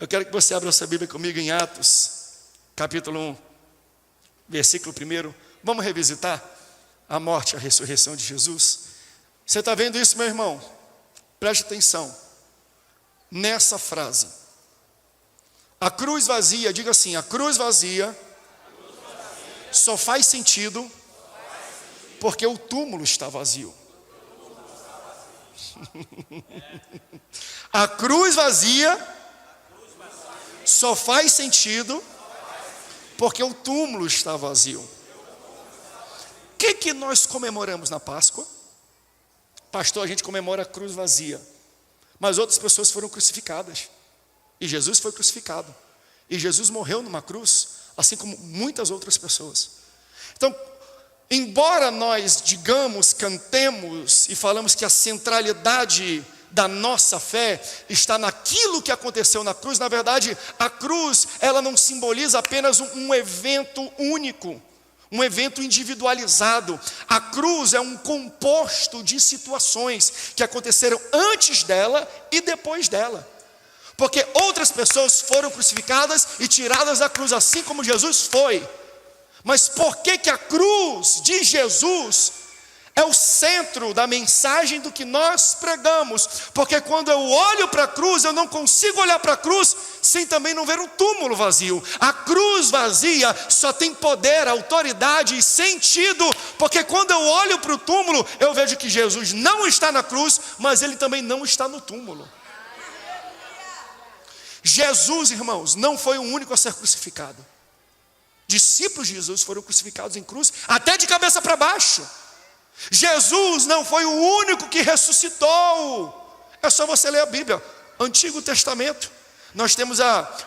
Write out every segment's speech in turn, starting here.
Eu quero que você abra a sua Bíblia comigo em Atos, capítulo 1, versículo 1. Vamos revisitar a morte e a ressurreição de Jesus. Você está vendo isso, meu irmão? Preste atenção nessa frase. A cruz vazia, diga assim, a cruz vazia só faz sentido porque o túmulo está vazio. A cruz vazia só faz sentido porque o túmulo está vazio. O que nós comemoramos na Páscoa? Pastor, a gente comemora a cruz vazia, mas outras pessoas foram crucificadas, e Jesus foi crucificado, e Jesus morreu numa cruz, assim como muitas outras pessoas. Então, embora nós digamos, cantemos e falamos que a centralidade da nossa fé está naquilo que aconteceu na cruz, na verdade, a cruz, ela não simboliza apenas um evento único, um evento individualizado. A cruz é um composto de situações que aconteceram antes dela e depois dela. Porque outras pessoas foram crucificadas e tiradas da cruz, assim como Jesus foi. Mas por que a cruz de Jesus é o centro da mensagem do que nós pregamos? Porque quando eu olho para a cruz, eu não consigo olhar para a cruz sem também não ver um túmulo vazio. A cruz vazia só tem poder, autoridade e sentido, porque quando eu olho para o túmulo, eu vejo que Jesus não está na cruz, mas ele também não está no túmulo. Jesus, irmãos, não foi o único a ser crucificado. Discípulos de Jesus foram crucificados em cruz, até de cabeça para baixo. Jesus não foi o único que ressuscitou. É só você ler a Bíblia, Antigo Testamento. Nós temos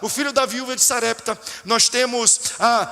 o filho da viúva de Sarepta, nós temos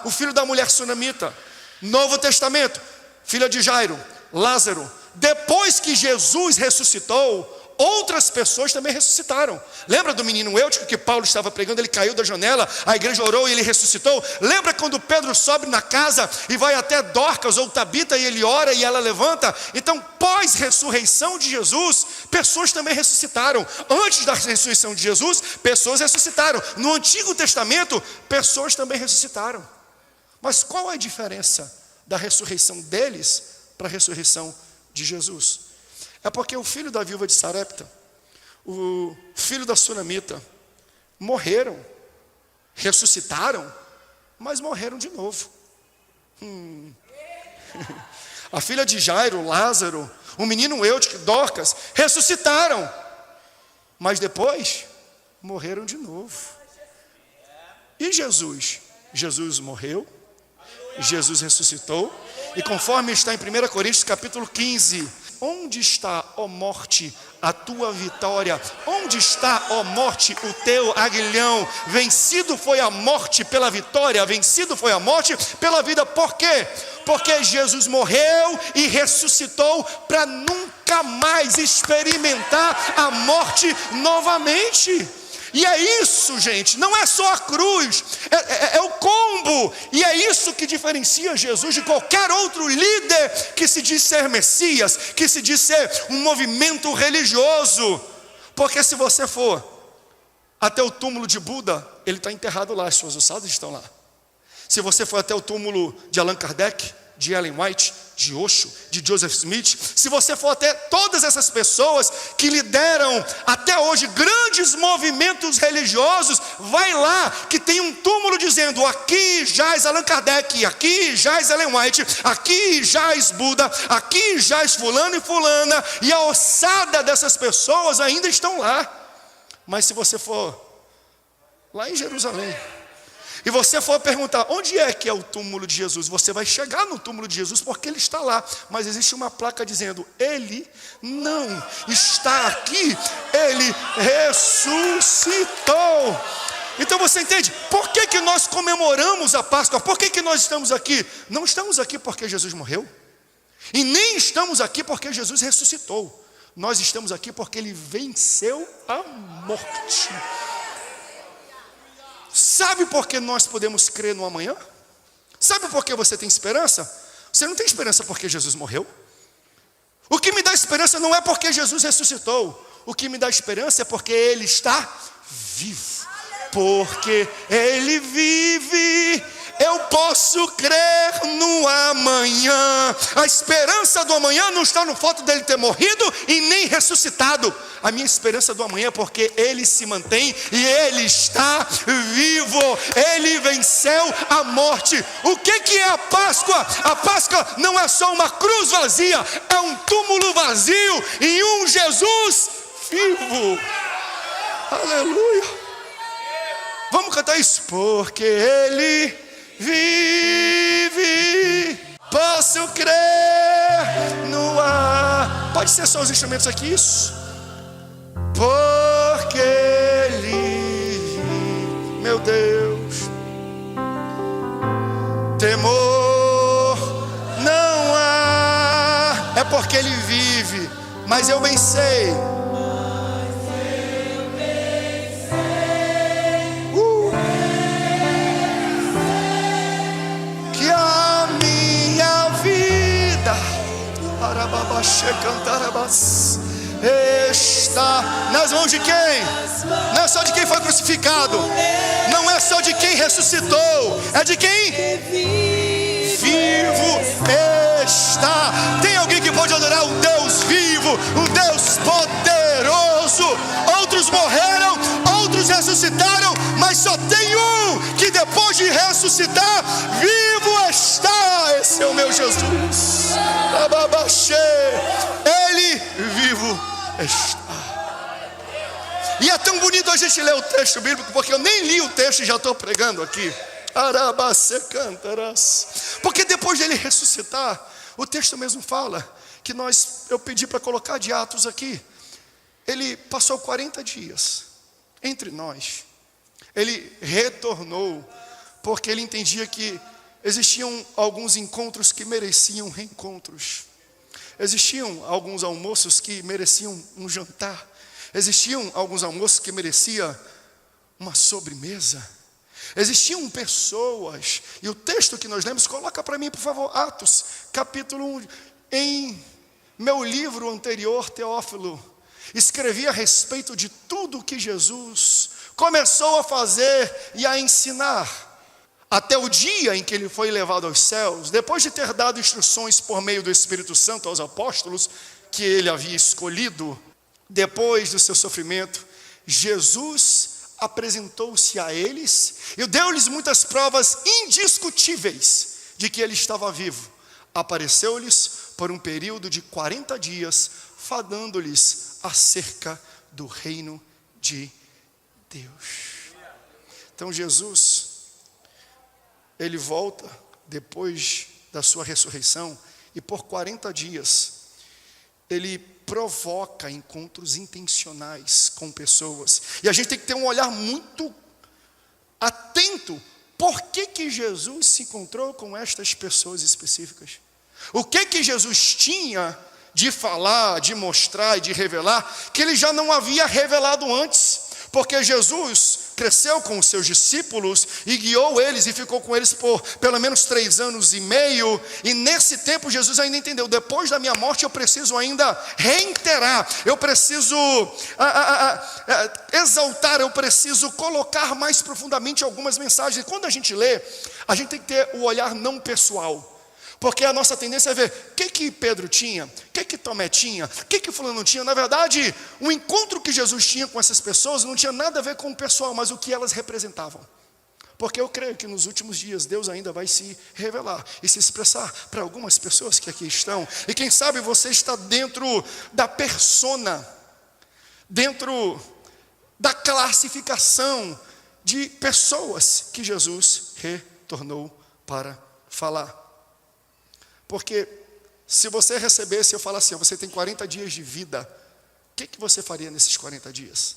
o filho da mulher sunamita. Novo Testamento, filha de Jairo, Lázaro. Depois que Jesus ressuscitou, outras pessoas também ressuscitaram. Lembra do menino Eutico que Paulo estava pregando? Ele caiu da janela, a igreja orou e ele ressuscitou. Lembra quando Pedro sobe na casa e vai até Dorcas ou Tabita e ele ora e ela levanta? Então, pós-ressurreição de Jesus, pessoas também ressuscitaram. Antes da ressurreição de Jesus, pessoas ressuscitaram. No Antigo Testamento, pessoas também ressuscitaram. Mas qual é a diferença da ressurreição deles para a ressurreição de Jesus? É porque o filho da viúva de Sarepta, o filho da sunamita, morreram, ressuscitaram, mas morreram de novo. A filha de Jairo, Lázaro, o menino Eutico, Dorcas, ressuscitaram, mas depois morreram de novo. E Jesus? Jesus morreu, Jesus ressuscitou, e conforme está em 1 Coríntios capítulo 15, onde está, ó morte, a tua vitória? Onde está, ó morte, o teu aguilhão? Vencido foi a morte pela vitória, vencido foi a morte pela vida. Por quê? Porque Jesus morreu e ressuscitou para nunca mais experimentar a morte novamente. E é isso, gente, não é só a cruz, é o combo. E é isso que diferencia Jesus de qualquer outro líder que se diz ser Messias, que se diz ser um movimento religioso. Porque se você for até o túmulo de Buda, ele está enterrado lá, as suas ossadas estão lá. Se você for até o túmulo de Allan Kardec, de Ellen White, de Osho, de Joseph Smith, se você for até todas essas pessoas que lideram até hoje grandes movimentos religiosos, vai lá que tem um túmulo dizendo: aqui jaz Allan Kardec, aqui jaz Ellen White, aqui jaz Buda, aqui jaz fulano e fulana, e a ossada dessas pessoas ainda estão lá. Mas se você for lá em Jerusalém e você for perguntar onde é que é o túmulo de Jesus, você vai chegar no túmulo de Jesus porque ele está lá, mas existe uma placa dizendo: ele não está aqui, ele ressuscitou. Então você entende? Por que nós comemoramos a Páscoa? Por que nós estamos aqui? Não estamos aqui porque Jesus morreu, e nem estamos aqui porque Jesus ressuscitou. Nós estamos aqui porque ele venceu a morte. Sabe por que nós podemos crer no amanhã? Sabe por que você tem esperança? Você não tem esperança porque Jesus morreu. O que me dá esperança não é porque Jesus ressuscitou. O que me dá esperança é porque ele está vivo. porque Ele vive, eu posso crer no amanhã. A esperança do amanhã não está no fato dele ter morrido e nem ressuscitado. A minha esperança do amanhã é porque Ele se mantém e Ele está vivo. Ele venceu a morte. O que é a Páscoa? A Páscoa não é só uma cruz vazia, é um túmulo vazio e um Jesus vivo. Aleluia. Vamos cantar isso. Porque Ele vive, posso crer no ar. Pode ser só os instrumentos aqui, isso. Porque Ele vive, meu Deus, temor não há. É porque Ele vive, mas eu bem sei. Está nas mãos de quem? Não é só de quem foi crucificado, não é só de quem ressuscitou, é de quem vivo está. Tem alguém que pode adorar um Deus vivo, um Deus poderoso? Outros morreram, outros ressuscitaram, mas só tem um que depois de ressuscitar, vivo está. Esse é o meu Jesus. Ele vivo está. E é tão bonito a gente ler o texto bíblico, porque eu nem li o texto e já estou pregando aqui. Porque depois dele ressuscitar, o texto mesmo fala que eu pedi para colocar de Atos aqui. Ele passou 40 dias entre nós. Ele retornou, porque ele entendia que existiam alguns encontros que mereciam reencontros. Existiam alguns almoços que mereciam um jantar. Existiam alguns almoços que mereciam uma sobremesa. Existiam pessoas, e o texto que nós lemos, coloca para mim, por favor, Atos, capítulo 1. Em meu livro anterior, Teófilo, escrevi a respeito de tudo que Jesus começou a fazer e a ensinar, até o dia em que ele foi levado aos céus, depois de ter dado instruções por meio do Espírito Santo aos apóstolos, que ele havia escolhido. Depois do seu sofrimento, Jesus apresentou-se a eles e deu-lhes muitas provas indiscutíveis de que ele estava vivo. Apareceu-lhes por um período de 40 dias, falando-lhes acerca do reino de Deus. Então Jesus, ele volta depois da sua ressurreição e por 40 dias ele provoca encontros intencionais com pessoas. E a gente tem que ter um olhar muito atento. Por que Jesus se encontrou com estas pessoas específicas? O que Jesus tinha de falar, de mostrar e de revelar, que ele já não havia revelado antes? Porque Jesus cresceu com os seus discípulos e guiou eles e ficou com eles por pelo menos 3 anos e meio. E nesse tempo Jesus ainda entendeu: depois da minha morte eu preciso ainda reiterar, eu preciso exaltar, eu preciso colocar mais profundamente algumas mensagens. E quando a gente lê, a gente tem que ter o olhar não pessoal. Porque a nossa tendência é ver o que Pedro tinha, o que Tomé tinha, o que fulano tinha. Na verdade, o encontro que Jesus tinha com essas pessoas não tinha nada a ver com o pessoal, mas o que elas representavam. Porque eu creio que nos últimos dias Deus ainda vai se revelar e se expressar para algumas pessoas que aqui estão. E quem sabe você está dentro da persona, dentro da classificação de pessoas que Jesus retornou para falar. Porque se você recebesse, eu falo assim, você tem 40 dias de vida, o que você faria nesses 40 dias?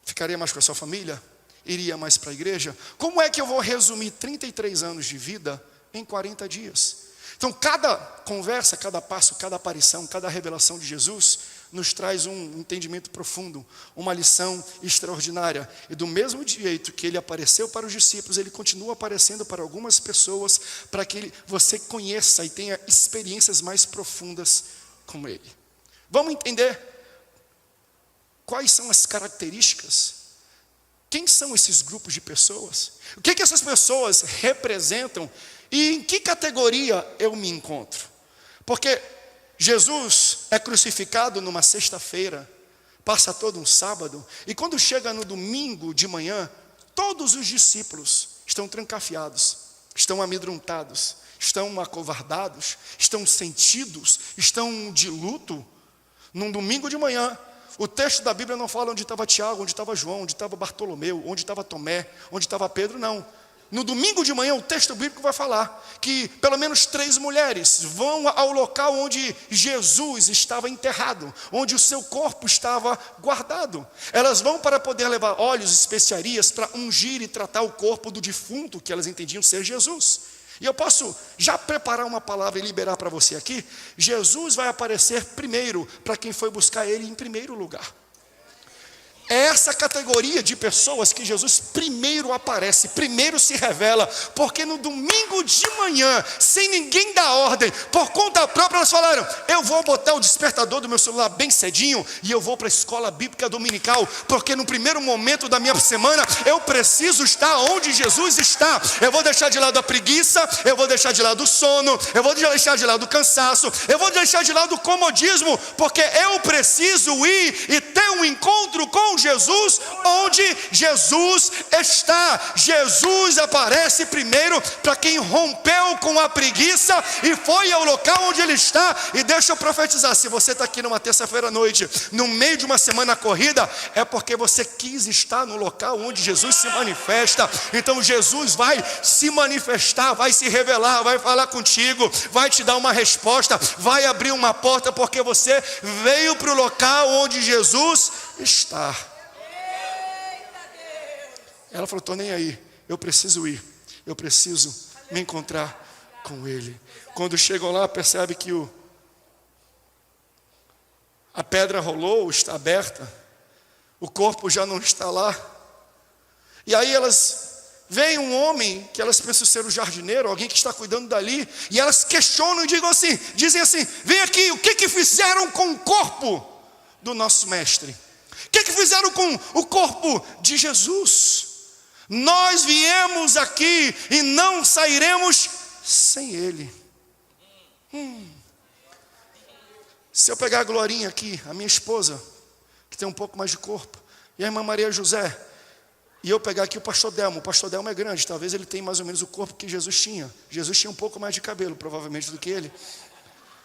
Ficaria mais com a sua família? Iria mais para a igreja? Como é que eu vou resumir 33 anos de vida em 40 dias? Então cada conversa, cada passo, cada aparição, cada revelação de Jesus nos traz um entendimento profundo, uma lição extraordinária. E do mesmo jeito que ele apareceu para os discípulos, ele continua aparecendo para algumas pessoas, para que você conheça e tenha experiências mais profundas com ele. Vamos entender quais são as características Quem são esses grupos de pessoas? O que essas pessoas representam? E em que categoria eu me encontro? Porque Jesus é crucificado numa sexta-feira, passa todo um sábado, e quando chega no domingo de manhã, todos os discípulos estão trancafiados, estão amedrontados, estão acovardados, estão sentidos, estão de luto. Num domingo de manhã, o texto da Bíblia não fala onde estava Tiago, onde estava João, onde estava Bartolomeu, onde estava Tomé, onde estava Pedro, não. No domingo de manhã, o texto bíblico vai falar que pelo menos 3 mulheres vão ao local onde Jesus estava enterrado, onde o seu corpo estava guardado. Elas vão para poder levar óleos, especiarias, para ungir e tratar o corpo do defunto, que elas entendiam ser Jesus. E eu posso já preparar uma palavra e liberar para você aqui. Jesus vai aparecer primeiro para quem foi buscar ele em primeiro lugar. É essa categoria de pessoas que Jesus primeiro aparece, primeiro se revela, porque no domingo de manhã, sem ninguém dar ordem, por conta própria, elas falaram: eu vou botar o despertador do meu celular bem cedinho e eu vou para a escola bíblica dominical, porque no primeiro momento da minha semana, eu preciso estar onde Jesus está. Eu vou deixar de lado a preguiça, eu vou deixar de lado o sono, eu vou deixar de lado o cansaço, eu vou deixar de lado o comodismo, porque eu preciso ir e ter um encontro com Jesus, onde Jesus está. Jesus aparece primeiro para quem rompeu com a preguiça e foi ao local onde ele está. E deixa eu profetizar: se você está aqui numa terça-feira à noite, no meio de uma semana corrida, é porque você quis estar no local onde Jesus se manifesta. Então Jesus vai se manifestar, vai se revelar, vai falar contigo, vai te dar uma resposta, vai abrir uma porta, porque você veio para o local onde Jesus está. Ela falou: estou nem aí, eu preciso ir, eu preciso me encontrar com ele. Quando chegam lá, percebe que a pedra rolou, está aberta, o corpo já não está lá. E aí elas veem um homem que elas pensam ser o jardineiro, alguém que está cuidando dali, e elas questionam e dizem assim: vem aqui, o que fizeram com o corpo do nosso mestre? O que fizeram com o corpo de Jesus? Nós viemos aqui e não sairemos sem ele. Se eu pegar a Glorinha aqui, a minha esposa, que tem um pouco mais de corpo, e a irmã Maria José, e eu pegar aqui o pastor Delmo é grande, talvez ele tenha mais ou menos o corpo que Jesus tinha. Jesus tinha um pouco mais de cabelo, provavelmente, do que ele.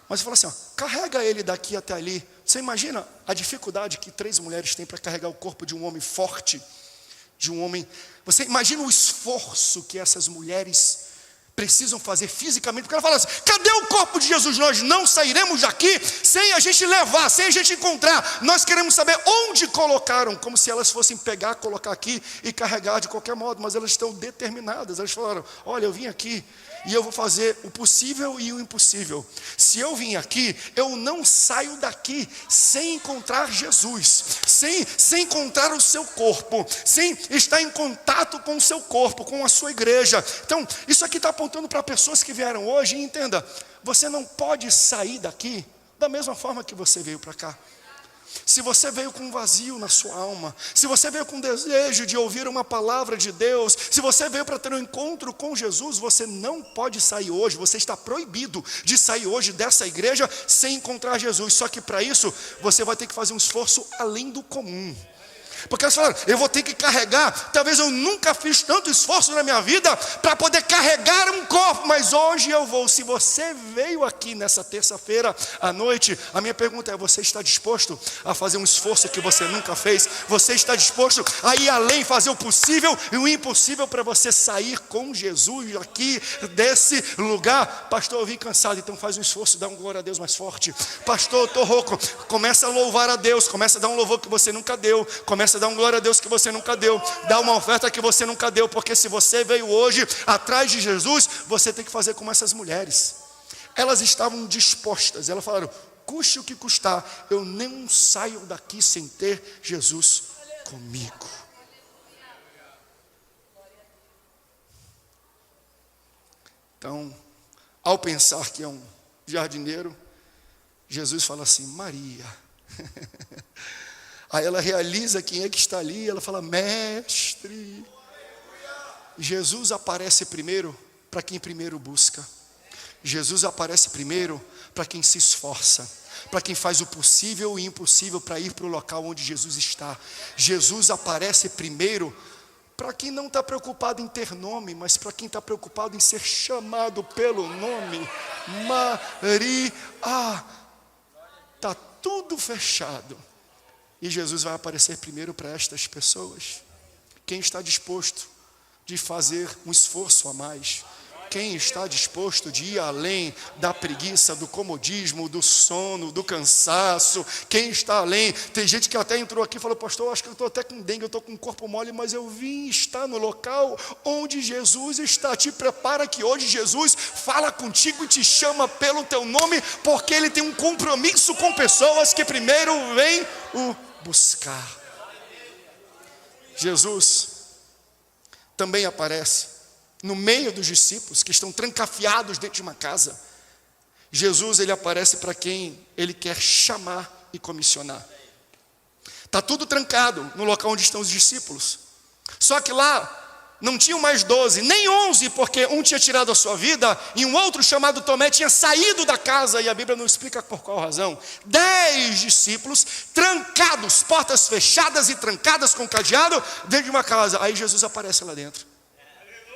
Mas eu falo assim, carrega ele daqui até ali. Você imagina a dificuldade que 3 mulheres têm para carregar o corpo de um homem forte, de um homem. Você imagina o esforço que essas mulheres precisam fazer fisicamente, porque ela fala assim: cadê o corpo de Jesus? Nós não sairemos daqui sem a gente levar, sem a gente encontrar. Nós queremos saber onde colocaram, como se elas fossem pegar, colocar aqui e carregar de qualquer modo. Mas elas estão determinadas. Elas falaram: olha, eu vim aqui e eu vou fazer o possível e o impossível. Se eu vim aqui, eu não saio daqui sem encontrar Jesus, sem encontrar o seu corpo, sem estar em contato com o seu corpo, com a sua igreja. Então, isso aqui está apontando para pessoas que vieram hoje. E entenda, você não pode sair daqui da mesma forma que você veio para cá. Se você veio com um vazio na sua alma, se você veio com desejo de ouvir uma palavra de Deus, se você veio para ter um encontro com Jesus, você não pode sair hoje, você está proibido de sair hoje dessa igreja sem encontrar Jesus. Só que para isso, você vai ter que fazer um esforço além do comum. Porque elas falaram: eu vou ter que carregar. Talvez eu nunca fiz tanto esforço na minha vida para poder carregar um corpo, mas hoje eu vou. Se você veio aqui nessa terça-feira à noite, a minha pergunta é: você está disposto a fazer um esforço que você nunca fez? Você está disposto a ir além, fazer o possível e o impossível para você sair com Jesus aqui desse lugar? Pastor, eu vim cansado. Então faz um esforço, dá um glória a Deus mais forte. Pastor, eu estou rouco. Começa a louvar a Deus, começa a dar um louvor que você nunca deu, começa a dar um glória a Deus que você nunca deu, dá uma oferta que você nunca deu, porque se você veio hoje atrás de Jesus, você tem que fazer como essas mulheres. Elas estavam dispostas, elas falaram: custe o que custar, eu não saio daqui sem ter Jesus comigo. Então, ao pensar que é um jardineiro, Jesus fala assim: Maria. Aí ela realiza quem é que está ali, ela fala: mestre. Jesus aparece primeiro para quem primeiro busca. Jesus aparece primeiro para quem se esforça, para quem faz o possível e o impossível para ir para o local onde Jesus está. Jesus aparece primeiro para quem não está preocupado em ter nome, mas para quem está preocupado em ser chamado pelo nome. Maria, está tudo fechado. E Jesus vai aparecer primeiro para estas pessoas. Quem está disposto de fazer um esforço a mais? Quem está disposto de ir além da preguiça, do comodismo, do sono, do cansaço? Quem está além? Tem gente que até entrou aqui e falou: pastor, eu acho que eu estou até com dengue, eu estou com o corpo mole, mas eu vim estar no local onde Jesus está. Te prepara que hoje Jesus fala contigo e te chama pelo teu nome, porque Ele tem um compromisso com pessoas que primeiro vêm o buscar. Jesus também aparece no meio dos discípulos que estão trancafiados dentro de uma casa. Jesus, ele aparece para quem ele quer chamar e comissionar. Está tudo trancado no local onde estão os discípulos. Só que lá não tinham mais 12, nem 11, porque um tinha tirado a sua vida e um outro chamado Tomé tinha saído da casa, e a Bíblia não explica por qual razão. 10 discípulos trancados, portas fechadas e trancadas com cadeado dentro de uma casa. Aí Jesus aparece lá dentro.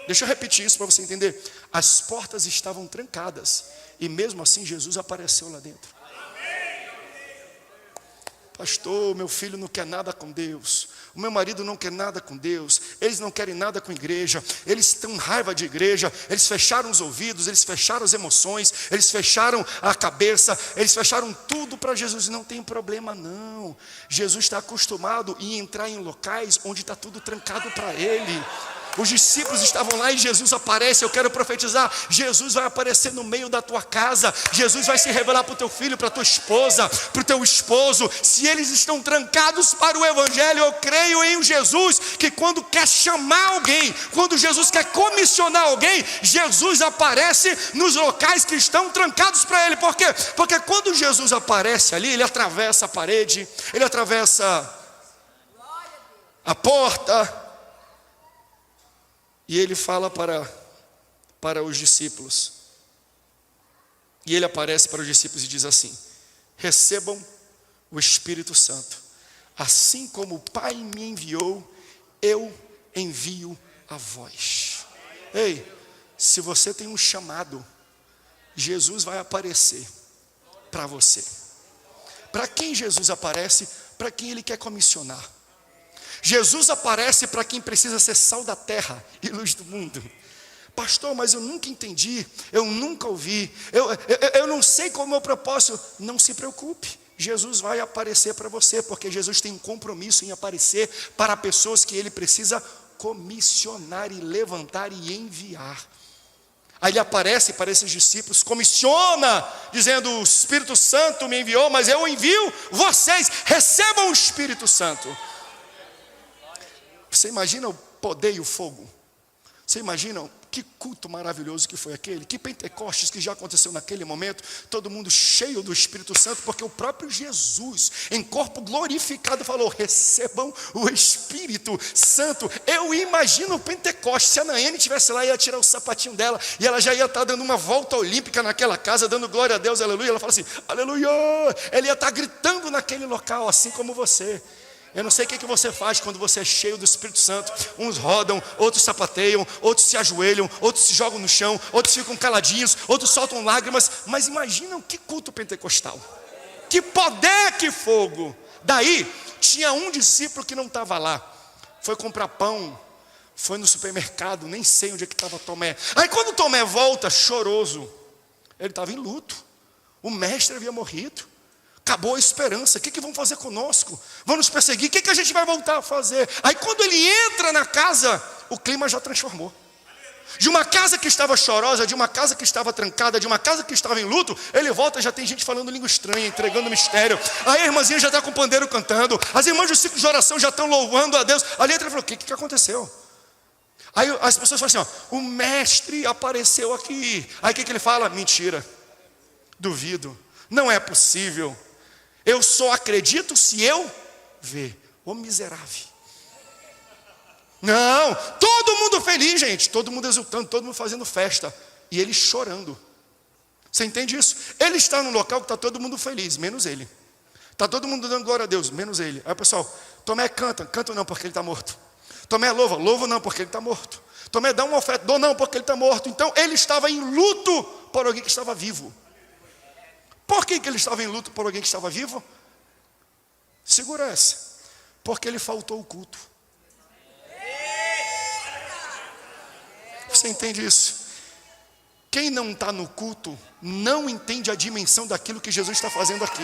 Deixa eu repetir isso para você entender. As portas estavam trancadas e mesmo assim Jesus apareceu lá dentro. Pastor, meu filho não quer nada com Deus, o meu marido não quer nada com Deus, eles não querem nada com igreja, eles têm raiva de igreja, eles fecharam os ouvidos, eles fecharam as emoções, eles fecharam a cabeça, eles fecharam tudo para Jesus. Não tem problema não. Jesus está acostumado em entrar em locais onde está tudo trancado para Ele. Os discípulos estavam lá e Jesus aparece. Eu quero profetizar: Jesus vai aparecer no meio da tua casa. Jesus vai se revelar para o teu filho, para a tua esposa, para o teu esposo. Se eles estão trancados para o evangelho, eu creio em Jesus, que quando quer chamar alguém, quando Jesus quer comissionar alguém, Jesus aparece nos locais que estão trancados para Ele. Por quê? Porque quando Jesus aparece ali, Ele atravessa a parede, Ele atravessa a porta, e Ele fala para os discípulos. E Ele aparece para os discípulos e diz assim: recebam o Espírito Santo. Assim como o Pai me enviou, eu envio a vós. Ei, se você tem um chamado, Jesus vai aparecer para você. Para quem Jesus aparece? Para quem Ele quer comissionar. Jesus aparece para quem precisa ser sal da terra e luz do mundo. Pastor, mas eu nunca entendi, eu nunca ouvi, eu não sei qual é o meu propósito. Não se preocupe, Jesus vai aparecer para você, porque Jesus tem um compromisso em aparecer para pessoas que Ele precisa comissionar e levantar e enviar. Aí Ele aparece para esses discípulos, comissiona, dizendo: o Espírito Santo me enviou, mas eu envio vocês, recebam o Espírito Santo. Você imagina o poder e o fogo? Você imagina que culto maravilhoso que foi aquele? Que Pentecostes que já aconteceu naquele momento? Todo mundo cheio do Espírito Santo, porque o próprio Jesus, em corpo glorificado, falou: recebam o Espírito Santo. Eu imagino o Pentecostes, se a Nayane estivesse lá, ia tirar o sapatinho dela, e ela já ia estar dando uma volta olímpica naquela casa, dando glória a Deus, aleluia. Ela fala assim: aleluia. Ela ia estar gritando naquele local, assim como você. Eu não sei o que você faz quando você é cheio do Espírito Santo. Uns rodam, outros sapateiam, outros se ajoelham, outros se jogam no chão, outros ficam caladinhos, outros soltam lágrimas. Mas imaginam que culto pentecostal, que poder, que fogo. Daí tinha um discípulo que não estava lá, foi comprar pão, foi no supermercado, nem sei onde é que estava Tomé. Aí quando Tomé volta, choroso, ele estava em luto, o mestre havia morrido. Acabou a esperança. O que vão fazer conosco? Vão nos perseguir? O que a gente vai voltar a fazer? Aí quando ele entra na casa, o clima já transformou. De uma casa que estava chorosa, de uma casa que estava trancada, de uma casa que estava em luto, ele volta, já tem gente falando língua estranha, entregando mistério. Aí a irmãzinha já está com o pandeiro cantando, as irmãs do ciclo de oração já estão louvando a Deus. Ali ele falou: o que aconteceu? Aí as pessoas falam assim: ó, o mestre apareceu aqui. Aí o que ele fala? Mentira, duvido, não é possível. Eu só acredito se eu ver. Ô miserável. Não, todo mundo feliz, gente. Todo mundo exultando, todo mundo fazendo festa. E ele chorando. Você entende isso? Ele está num local que está todo mundo feliz, menos ele. Está todo mundo dando glória a Deus, menos ele. Aí o pessoal, Tomé canta não porque ele está morto. Tomé louva não porque ele está morto. Tomé dá uma oferta, não porque ele está morto. Então ele estava em luto por alguém que estava vivo. Por que ele estava em luto por alguém que estava vivo? Segura essa. Porque ele faltou o culto. Você entende isso? Quem não está no culto não entende a dimensão daquilo que Jesus está fazendo aqui.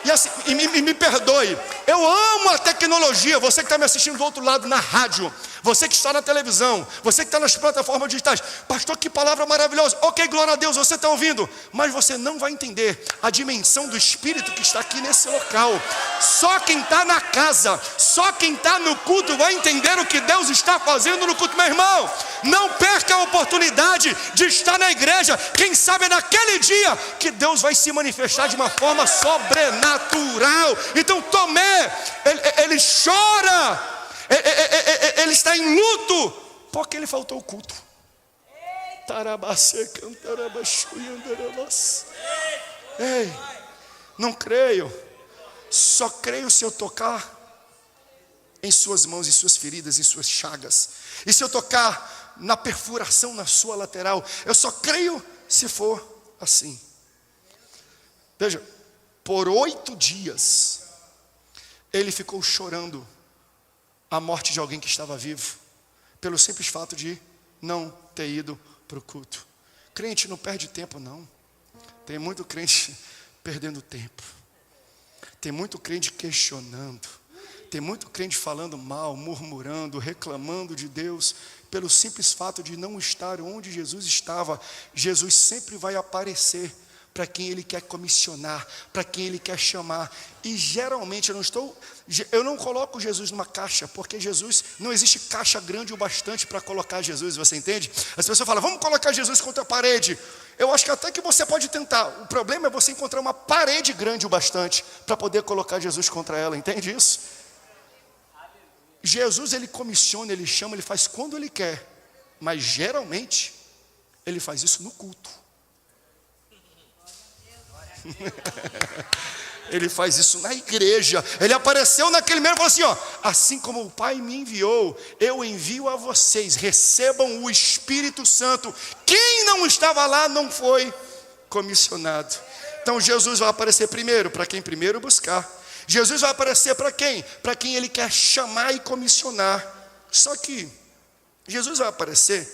E assim, me perdoe, eu amo a tecnologia. Você que está me assistindo do outro lado na rádio, você que está na televisão, você que está nas plataformas digitais. Pastor, que palavra maravilhosa. Ok, glória a Deus, você está ouvindo. Mas você não vai entender a dimensão do Espírito que está aqui nesse local. Só quem está na casa, só quem está no culto vai entender o que Deus está fazendo no culto. Meu irmão, não perca a oportunidade de estar na igreja. Quem sabe é naquele dia que Deus vai se manifestar de uma forma sobrenatural. Então Tomé, ele chora, ele está em luto, porque ele faltou o culto. Ei, não creio, só creio se eu tocar em suas mãos, em suas feridas, em suas chagas, e se eu tocar na perfuração na sua lateral. Eu só creio se for assim. Veja, por 8 dias, ele ficou chorando a morte de alguém que estava vivo, pelo simples fato de não ter ido para o culto. Crente não perde tempo, não. Tem muito crente perdendo tempo. Tem muito crente questionando. Tem muito crente falando mal, murmurando, reclamando de Deus, pelo simples fato de não estar onde Jesus estava. Jesus sempre vai aparecer para quem Ele quer comissionar, para quem Ele quer chamar. E geralmente eu não coloco Jesus numa caixa, porque Jesus, não existe caixa grande o bastante para colocar Jesus, você entende? As pessoas falam, vamos colocar Jesus contra a parede. Eu acho que até que você pode tentar. O problema é você encontrar uma parede grande o bastante para poder colocar Jesus contra ela, entende isso? Jesus, Ele comissiona, Ele chama, Ele faz quando Ele quer, mas geralmente Ele faz isso no culto. Ele faz isso na igreja. Ele apareceu naquele mesmo e falou assim, ó, assim como o Pai me enviou, eu envio a vocês, recebam o Espírito Santo. Quem não estava lá não foi comissionado. Então Jesus vai aparecer primeiro, para quem primeiro buscar. Jesus vai aparecer para quem? Para quem Ele quer chamar e comissionar. Só que Jesus vai aparecer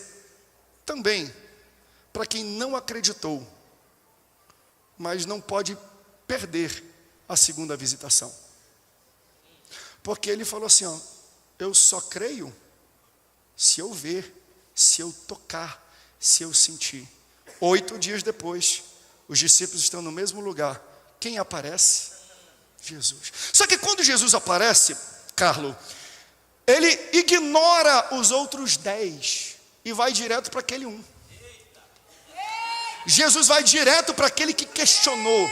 também para quem não acreditou, mas não pode perder a segunda visitação. Porque Ele falou assim, ó, eu só creio se eu ver, se eu tocar, se eu sentir. 8 dias depois, os discípulos estão no mesmo lugar. Quem aparece? Jesus. Só que quando Jesus aparece, Carlos, Ele ignora os outros 10 e vai direto para aquele 1. Jesus vai direto para aquele que questionou.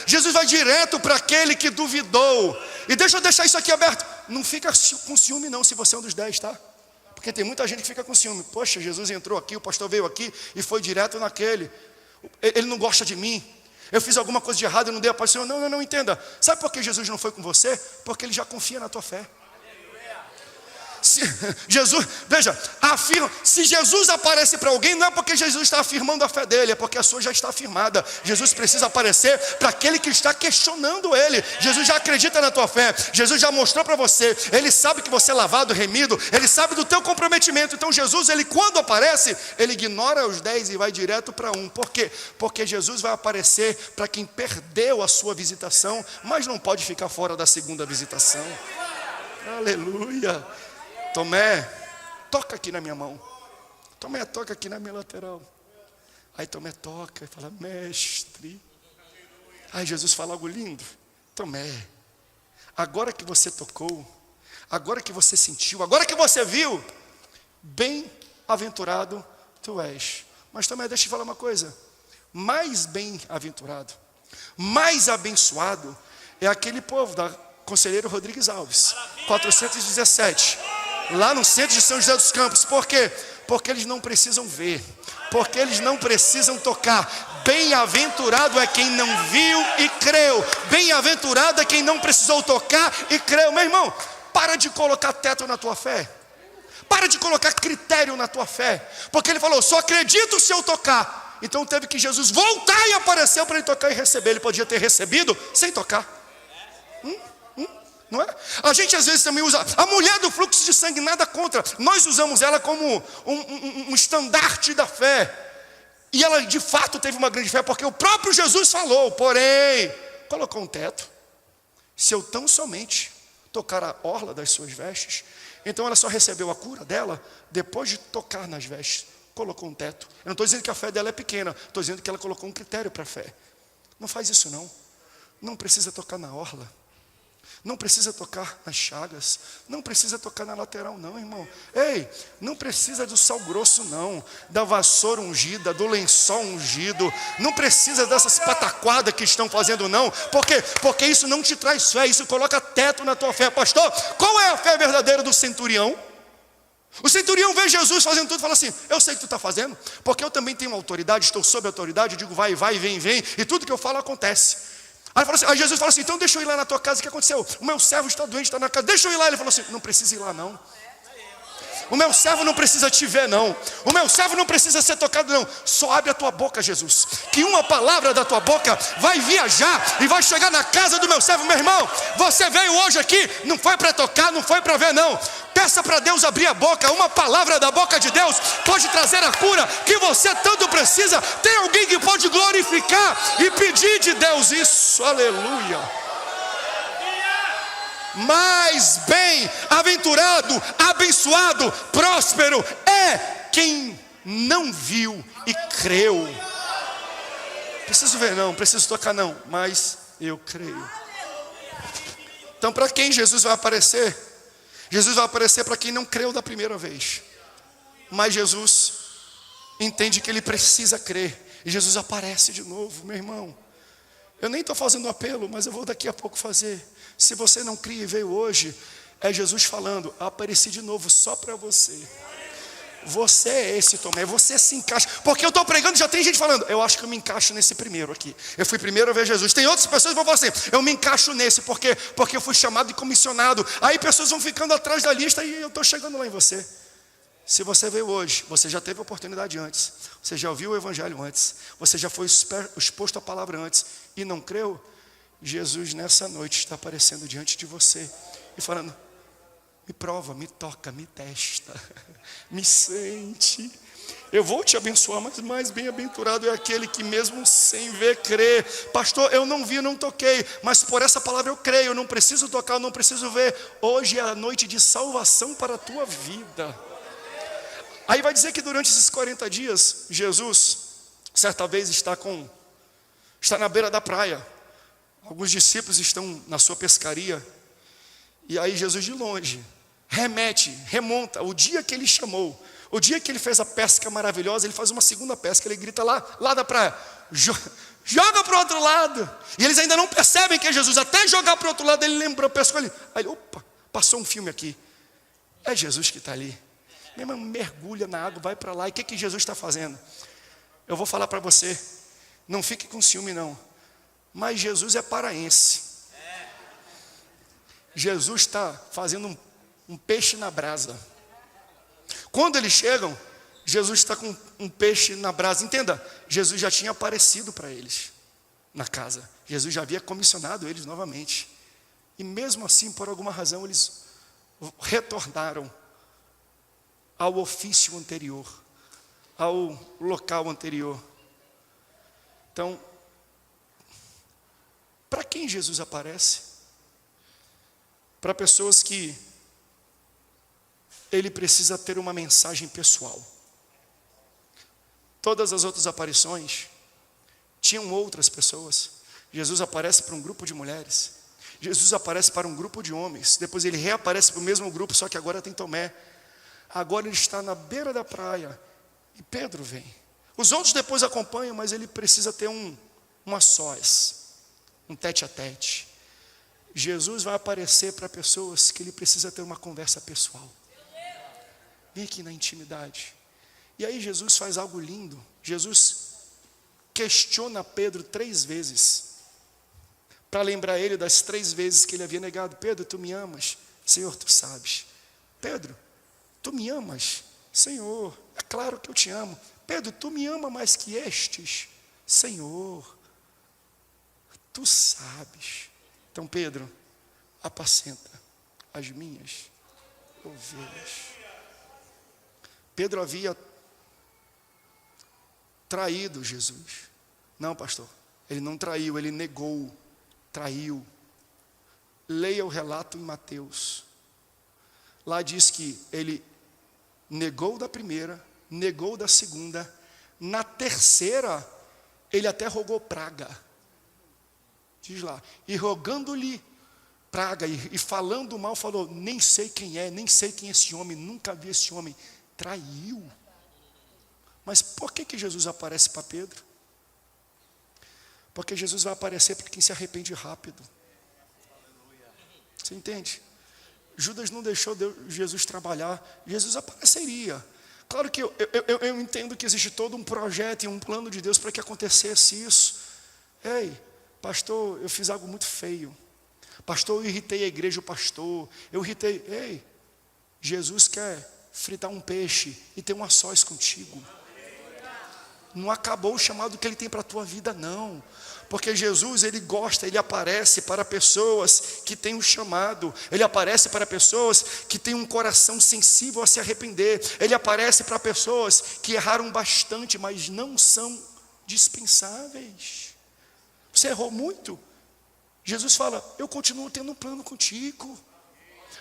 Jesus vai direto para aquele que duvidou. E deixa eu deixar isso aqui aberto. Não fica com ciúme não, se você é um dos 10, tá? Porque tem muita gente que fica com ciúme. Poxa, Jesus entrou aqui, o pastor veio aqui e foi direto naquele. Ele não gosta de mim. Eu fiz alguma coisa de errado e não dei a paz. Senhor, não, entenda. Sabe por que Jesus não foi com você? Porque Ele já confia na tua fé. Jesus, veja, afirma, se Jesus aparece para alguém, não é porque Jesus está afirmando a fé dele, é porque a sua já está afirmada. Jesus precisa aparecer para aquele que está questionando Ele. Jesus já acredita na tua fé, Jesus já mostrou para você, Ele sabe que você é lavado, remido, Ele sabe do teu comprometimento. Então Jesus, Ele quando aparece, Ele ignora os 10 e vai direto para 1. Por quê? Porque Jesus vai aparecer para quem perdeu a sua visitação, mas não pode ficar fora da segunda visitação. Aleluia. Tomé, toca aqui na minha mão. Tomé, toca aqui na minha lateral. Aí Tomé toca e fala, mestre. Aí Jesus fala algo lindo. Tomé, agora que você tocou, agora que você sentiu, agora que você viu, bem-aventurado tu és. Mas Tomé, deixa eu te falar uma coisa. Mais bem-aventurado, mais abençoado é aquele povo da Conselheiro Rodrigues Alves, 417, lá no centro de São José dos Campos. Por quê? Porque eles não precisam ver, porque eles não precisam tocar. Bem-aventurado é quem não viu e creu. Bem-aventurado é quem não precisou tocar e creu. Meu irmão, para de colocar teto na tua fé. Para de colocar critério na tua fé. Porque ele falou, só acredito se eu tocar. Então teve que Jesus voltar e aparecer para ele tocar e receber. Ele podia ter recebido sem tocar. Não é? A gente às vezes também usa a mulher do fluxo de sangue, nada contra. Nós usamos ela como um estandarte da fé. E ela de fato teve uma grande fé, porque o próprio Jesus falou, porém, colocou um teto. Se eu tão somente tocar a orla das suas vestes, então ela só recebeu a cura dela depois de tocar nas vestes. Colocou um teto. Eu não estou dizendo que a fé dela é pequena, estou dizendo que ela colocou um critério para a fé. Não faz isso não. Não precisa tocar na orla. Não precisa tocar nas chagas. Não precisa tocar na lateral não, irmão. Ei, não precisa do sal grosso não. Da vassoura ungida, do lençol ungido. Não precisa dessas pataquadas que estão fazendo não. Por quê? Porque isso não te traz fé. Isso coloca teto na tua fé. Pastor, qual é a fé verdadeira do centurião? O centurião vê Jesus fazendo tudo e fala assim, eu sei o que tu está fazendo, porque eu também tenho autoridade, estou sob autoridade, eu digo vai, vem, e tudo que eu falo acontece. Aí Jesus fala assim, então deixa eu ir lá na tua casa, o que aconteceu? O meu servo está doente, está na casa, deixa eu ir lá. Ele falou assim, não precisa ir lá não. O meu servo não precisa te ver não. O meu servo não precisa ser tocado não. Só abre a tua boca, Jesus, que uma palavra da tua boca vai viajar e vai chegar na casa do meu servo. Meu irmão, você veio hoje aqui, não foi para tocar, não foi para ver não. Peça para Deus abrir a boca. Uma palavra da boca de Deus pode trazer a cura que você tanto precisa. Tem alguém que pode glorificar e pedir de Deus isso. Aleluia. Mais bem-aventurado, abençoado, próspero é quem não viu e creu. Preciso ver não, preciso tocar não, mas eu creio. Então para quem Jesus vai aparecer? Jesus vai aparecer para quem não creu da primeira vez. Mas Jesus entende que ele precisa crer. E Jesus aparece de novo, meu irmão. Eu nem estou fazendo apelo, mas eu vou daqui a pouco fazer. Se você não cria e veio hoje, é Jesus falando, apareci de novo só para você. Você é esse, Tomé, você se encaixa. Porque eu estou pregando, já tem gente falando, eu acho que eu me encaixo nesse primeiro aqui. Eu fui primeiro a ver Jesus. Tem outras pessoas que vão falar assim, eu me encaixo nesse, porque eu fui chamado e comissionado. Aí pessoas vão ficando atrás da lista e eu estou chegando lá em você. Se você veio hoje, você já teve oportunidade antes. Você já ouviu o evangelho antes. Você já foi exposto à palavra antes e não creu. Jesus nessa noite está aparecendo diante de você e falando, me prova, me toca, me testa, me sente. Eu vou te abençoar, mas mais bem-aventurado é aquele que mesmo sem ver, crê. Pastor, eu não vi, não toquei, mas por essa palavra eu creio. Eu não preciso tocar, eu não preciso ver. Hoje é a noite de salvação para a tua vida. Aí vai dizer que durante esses 40 dias, Jesus, certa vez está na beira da praia. Alguns discípulos estão na sua pescaria. E aí Jesus de longe remonta o dia que ele chamou, o dia que ele fez a pesca maravilhosa. Ele faz uma segunda pesca, ele grita lá da praia, joga para o outro lado. E eles ainda não percebem que é Jesus. Até jogar para o outro lado ele lembrou, pescou ali. Aí opa, passou um filme aqui. É Jesus que está ali. Meu irmão, mergulha na água, vai para lá. E o que Jesus está fazendo? Eu vou falar para você, não fique com ciúme não, mas Jesus é paraense. Jesus está fazendo um peixe na brasa. Quando eles chegam, Jesus está com um peixe na brasa. Entenda, Jesus já tinha aparecido para eles na casa. Jesus já havia comissionado eles novamente. E mesmo assim, por alguma razão, eles retornaram ao ofício anterior, ao local anterior. Então, para quem Jesus aparece? Para pessoas que ele precisa ter uma mensagem pessoal. Todas as outras aparições tinham outras pessoas. Jesus aparece para um grupo de mulheres. Jesus aparece para um grupo de homens. Depois ele reaparece para o mesmo grupo, só que agora tem Tomé. Agora ele está na beira da praia e Pedro vem. Os outros depois acompanham, mas ele precisa ter uma sós, um tete a tete. Jesus vai aparecer para pessoas que ele precisa ter uma conversa pessoal. Vem aqui na intimidade. E aí Jesus faz algo lindo. Jesus questiona Pedro 3 vezes, para lembrar ele das 3 vezes que ele havia negado. Pedro, tu me amas? Senhor, tu sabes. Pedro, tu me amas? Senhor, é claro que eu te amo. Pedro, tu me ama mais que estes? Senhor, tu sabes. Então Pedro, apacenta as minhas ovelhas. Pedro havia traído Jesus. Não, pastor, ele não traiu, ele negou, traiu. Leia o relato em Mateus. Lá diz que ele negou da primeira, negou da segunda, na terceira, ele até rogou praga. Diz lá, e rogando-lhe praga, e falando mal, falou, nem sei quem é esse homem, nunca vi esse homem. Traiu. Mas por que Jesus aparece para Pedro? Porque Jesus vai aparecer para quem se arrepende rápido. Você entende? Judas não deixou Jesus trabalhar, Jesus apareceria. Claro que eu entendo que existe todo um projeto e um plano de Deus para que acontecesse isso. Ei, pastor, eu fiz algo muito feio. Pastor, eu irritei a igreja, o pastor. Eu irritei. Ei, Jesus quer fritar um peixe e ter um a sós contigo. Não acabou o chamado que ele tem para a tua vida, não. Porque Jesus, ele gosta, ele aparece para pessoas que têm um chamado. Ele aparece para pessoas que têm um coração sensível a se arrepender. Ele aparece para pessoas que erraram bastante, mas não são dispensáveis. Você errou muito? Jesus fala, eu continuo tendo um plano contigo.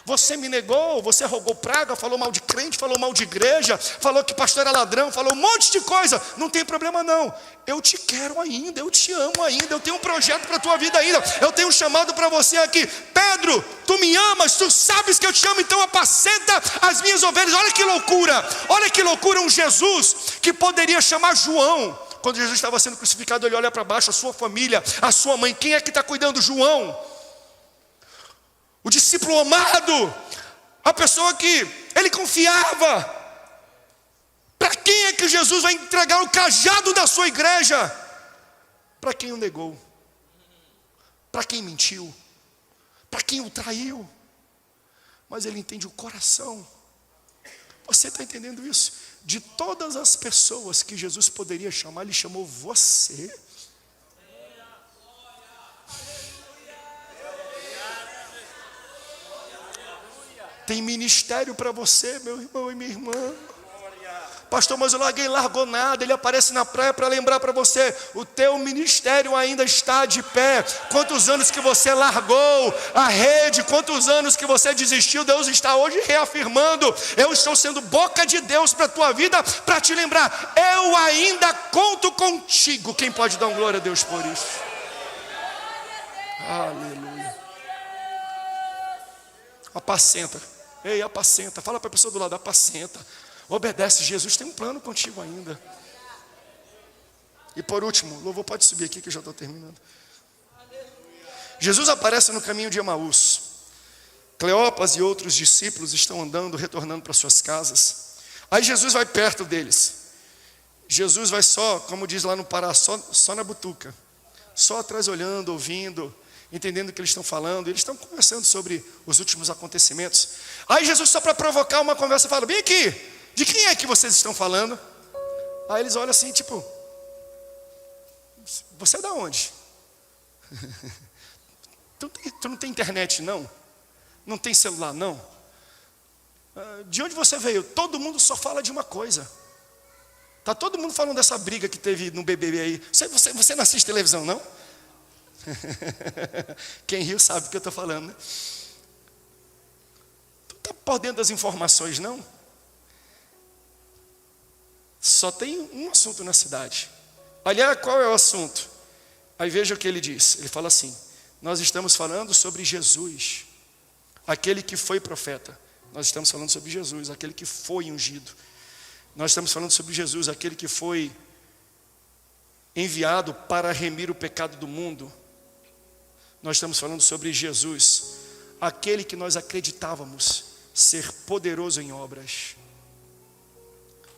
Você me negou, você rogou praga, falou mal de crente, falou mal de igreja, falou que pastor era ladrão, falou um monte de coisa. Não tem problema não, eu te quero ainda, eu te amo ainda, eu tenho um projeto para a tua vida ainda, eu tenho um chamado para você aqui. Pedro, tu me amas, tu sabes que eu te amo, então apacenta as minhas ovelhas. Olha que loucura, um Jesus que poderia chamar João. Quando Jesus estava sendo crucificado, ele olha para baixo, a sua família, a sua mãe, quem é que está cuidando? João. O discípulo amado, a pessoa que ele confiava. Para quem é que Jesus vai entregar o cajado da sua igreja? Para quem o negou, para quem mentiu, para quem o traiu. Mas ele entende o coração. Você está entendendo isso? De todas as pessoas que Jesus poderia chamar, ele chamou você. Tem ministério para você, meu irmão e minha irmã. Pastor, mas eu largou nada. Ele aparece na praia para lembrar para você, o teu ministério ainda está de pé. Quantos anos que você largou a rede, quantos anos que você desistiu, Deus está hoje reafirmando. Eu estou sendo boca de Deus para a tua vida, para te lembrar, eu ainda conto contigo. Quem pode dar glória a Deus por isso? Aleluia. Apacenta. Ei, apacenta. Fala para a pessoa do lado, apacenta. Obedece, Jesus tem um plano contigo ainda. E por último, louvor, pode subir aqui que eu já estou terminando. Jesus aparece no caminho de Emaús. Cleopas e outros discípulos estão andando, retornando para suas casas. Aí Jesus vai perto deles. Jesus vai só, como diz lá no Pará, só na butuca. Só atrás olhando, ouvindo, entendendo o que eles estão falando. Eles estão conversando sobre os últimos acontecimentos. Aí Jesus, só para provocar uma conversa, fala, vem aqui, de quem é que vocês estão falando? Aí eles olham assim, tipo, você é da onde? Tu não tem internet não? Não tem celular não? De onde você veio? Todo mundo só fala de uma coisa. Tá todo mundo falando dessa briga que teve no BBB aí. Você não assiste televisão não? Quem riu sabe o que eu estou falando, né? Tu está por dentro das informações, não? Só tem um assunto na cidade. Olha qual é o assunto. Aí veja o que ele diz. Ele fala assim, nós estamos falando sobre Jesus, aquele que foi profeta. Nós estamos falando sobre Jesus, aquele que foi ungido. Nós estamos falando sobre Jesus, aquele que foi enviado para remir o pecado do mundo. Nós estamos falando sobre Jesus, aquele que nós acreditávamos ser poderoso em obras.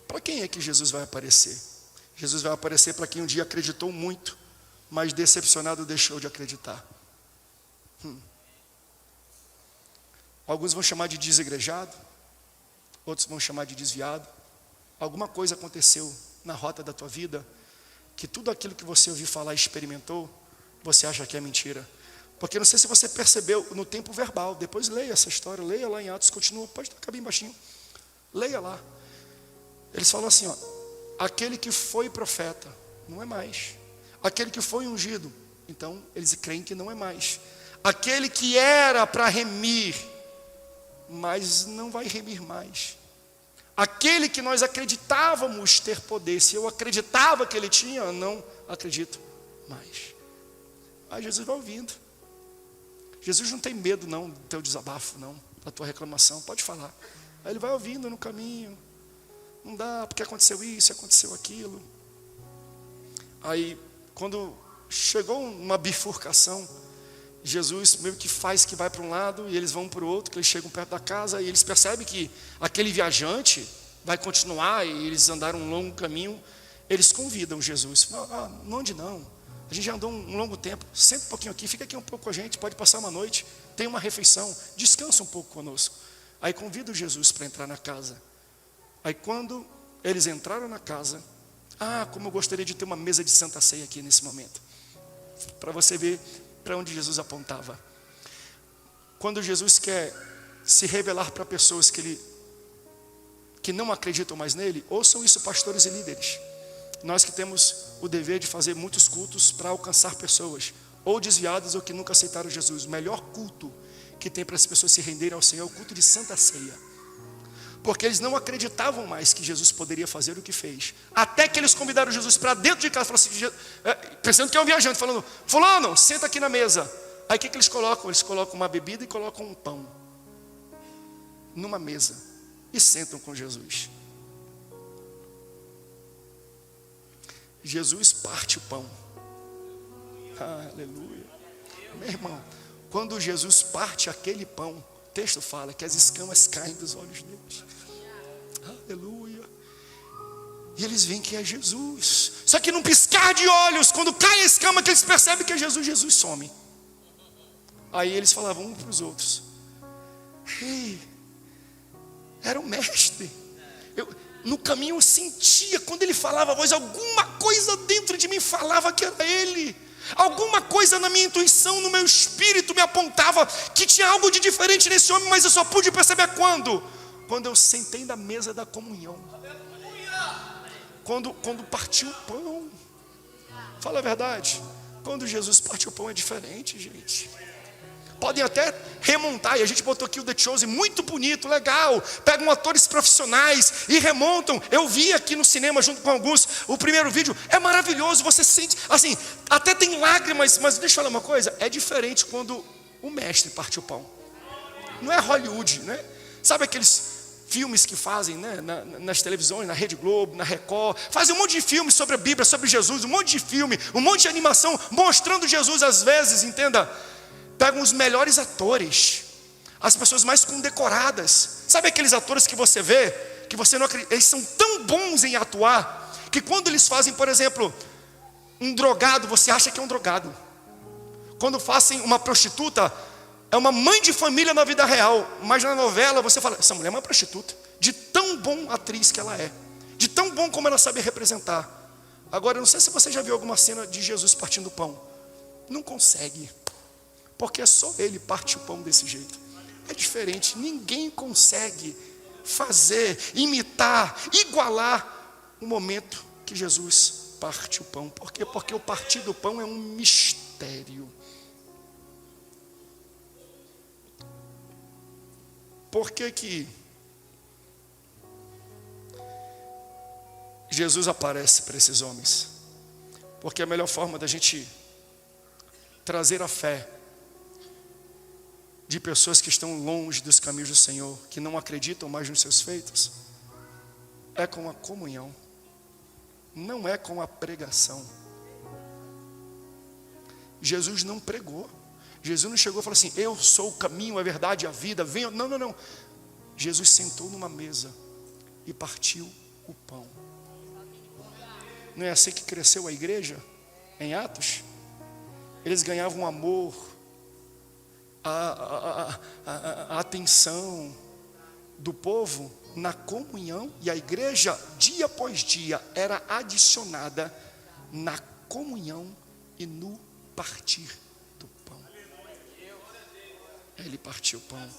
Para quem é que Jesus vai aparecer? Jesus vai aparecer para quem um dia acreditou muito, mas decepcionado deixou de acreditar. Alguns vão chamar de desigrejado, outros vão chamar de desviado. Alguma coisa aconteceu na rota da tua vida, que tudo aquilo que você ouviu falar e experimentou, você acha que é mentira. Porque não sei se você percebeu no tempo verbal, depois leia essa história, leia lá em Atos, continua, pode tocar bem baixinho, leia lá. Eles falam assim, ó, aquele que foi profeta, não é mais. Aquele que foi ungido, então eles creem que não é mais. Aquele que era para remir, mas não vai remir mais. Aquele que nós acreditávamos ter poder, se eu acreditava que ele tinha, eu não acredito mais. Aí Jesus vai ouvindo. Jesus não tem medo não do teu desabafo, não, da tua reclamação, pode falar. Aí ele vai ouvindo no caminho. Não dá, porque aconteceu isso, aconteceu aquilo. Aí, quando chegou uma bifurcação, Jesus meio que faz que vai para um lado e eles vão para o outro, que eles chegam perto da casa e eles percebem que aquele viajante vai continuar e eles andaram um longo caminho. Eles convidam Jesus, não ande não, a gente já andou um longo tempo, senta um pouquinho aqui, fica aqui um pouco com a gente, pode passar uma noite, tem uma refeição, descansa um pouco conosco. Aí convidam Jesus para entrar na casa. Aí quando eles entraram na casa, como eu gostaria de ter uma mesa de Santa Ceia aqui nesse momento, para você ver para onde Jesus apontava. Quando Jesus quer se revelar para pessoas que não acreditam mais nele, ouçam isso, pastores e líderes. Nós que temos o dever de fazer muitos cultos para alcançar pessoas, ou desviadas ou que nunca aceitaram Jesus. O melhor culto que tem para as pessoas se renderem ao Senhor é o culto de Santa Ceia. Porque eles não acreditavam mais que Jesus poderia fazer o que fez. Até que eles convidaram Jesus para dentro de casa, assim, pensando que é um viajante, falando, fulano, senta aqui na mesa. Aí o que eles colocam? Eles colocam uma bebida e colocam um pão numa mesa e sentam com Jesus. Jesus parte o pão. Aleluia. Meu irmão, quando Jesus parte aquele pão, o texto fala que as escamas caem dos olhos deles. Aleluia. E eles veem que é Jesus. Só que num piscar de olhos, quando cai a escama, que eles percebem que é Jesus, Jesus some. Aí eles falavam uns para os outros, ei, era o mestre. No caminho eu sentia, quando ele falava a voz, alguma coisa dentro de mim falava que era ele. Alguma coisa na minha intuição, no meu espírito me apontava que tinha algo de diferente nesse homem, mas eu só pude perceber quando eu sentei na mesa da comunhão. Quando partiu o pão. Fala a verdade, quando Jesus partiu o pão é diferente, gente. Podem até remontar, e a gente botou aqui o The Chosen, muito bonito, legal. Pegam atores profissionais e remontam. Eu vi aqui no cinema junto com alguns o primeiro vídeo, é maravilhoso. Você sente, assim, até tem lágrimas. Mas deixa eu falar uma coisa, é diferente quando o mestre parte o pão. Não é Hollywood, né? Sabe aqueles filmes que fazem, né, nas televisões, na Rede Globo, na Record, fazem um monte de filmes sobre a Bíblia, sobre Jesus, um monte de filme, um monte de animação mostrando Jesus. Às vezes, entenda, pegam os melhores atores, as pessoas mais condecoradas. Sabe aqueles atores que você vê, que você não acredita, eles são tão bons em atuar, que quando eles fazem, por exemplo, um drogado, você acha que é um drogado. Quando fazem uma prostituta, é uma mãe de família na vida real, mas na novela você fala, essa mulher é uma prostituta, de tão bom atriz que ela é, de tão bom como ela sabe representar. Agora, eu não sei se você já viu alguma cena de Jesus partindo o pão. Não consegue, porque só ele parte o pão desse jeito. É diferente, ninguém consegue fazer, imitar, igualar o momento que Jesus parte o pão. Por quê? Porque o partir do pão é um mistério. Por que Jesus aparece para esses homens? Porque a melhor forma da gente trazer a fé de pessoas que estão longe dos caminhos do Senhor, que não acreditam mais nos seus feitos, é com a comunhão, não é com a pregação. Jesus não pregou. Jesus não chegou e falou assim: eu sou o caminho, a verdade e a vida, venham. Não, não, não. Jesus sentou numa mesa e partiu o pão. Não é assim que cresceu a igreja em Atos? Eles ganhavam amor, a atenção do povo na comunhão, e a igreja dia após dia era adicionada na comunhão e no partir do pão. Ele partiu o pão.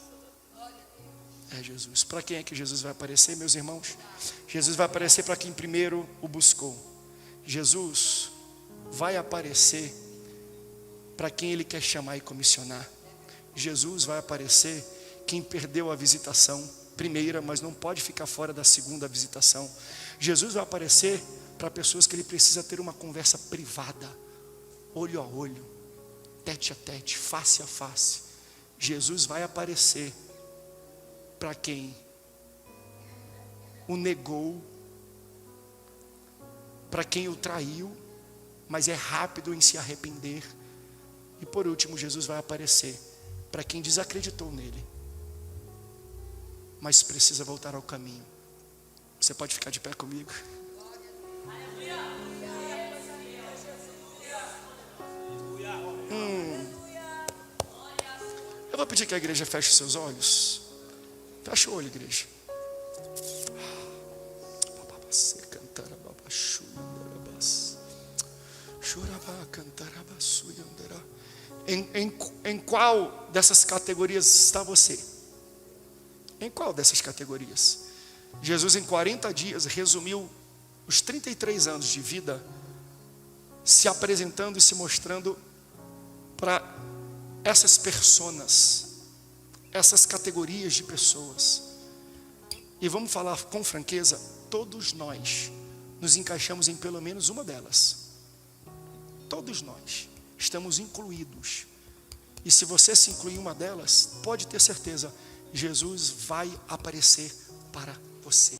É Jesus. Para quem é que Jesus vai aparecer, meus irmãos? Jesus vai aparecer para quem primeiro o buscou. Jesus vai aparecer para quem Ele quer chamar e comissionar. Jesus vai aparecer quem perdeu a visitação primeira, mas não pode ficar fora da segunda visitação. Jesus vai aparecer para pessoas que Ele precisa ter uma conversa privada, olho a olho, tete a tete, face a face. Jesus vai aparecer para quem o negou, para quem o traiu, mas é rápido em se arrepender. E por último, Jesus vai aparecer para quem desacreditou nele, mas precisa voltar ao caminho. Você pode ficar de pé comigo? Eu vou pedir que a igreja feche os seus olhos. Fecha o olho, igreja. Em qual dessas categorias está você? Em qual dessas categorias? Jesus, em 40 dias, resumiu os 33 anos de vida, se apresentando e se mostrando para essas personas, essas categorias de pessoas. E vamos falar com franqueza, todos nós nos encaixamos em pelo menos uma delas. Todos nós estamos incluídos. E se você se incluir em uma delas, pode ter certeza, Jesus vai aparecer para você.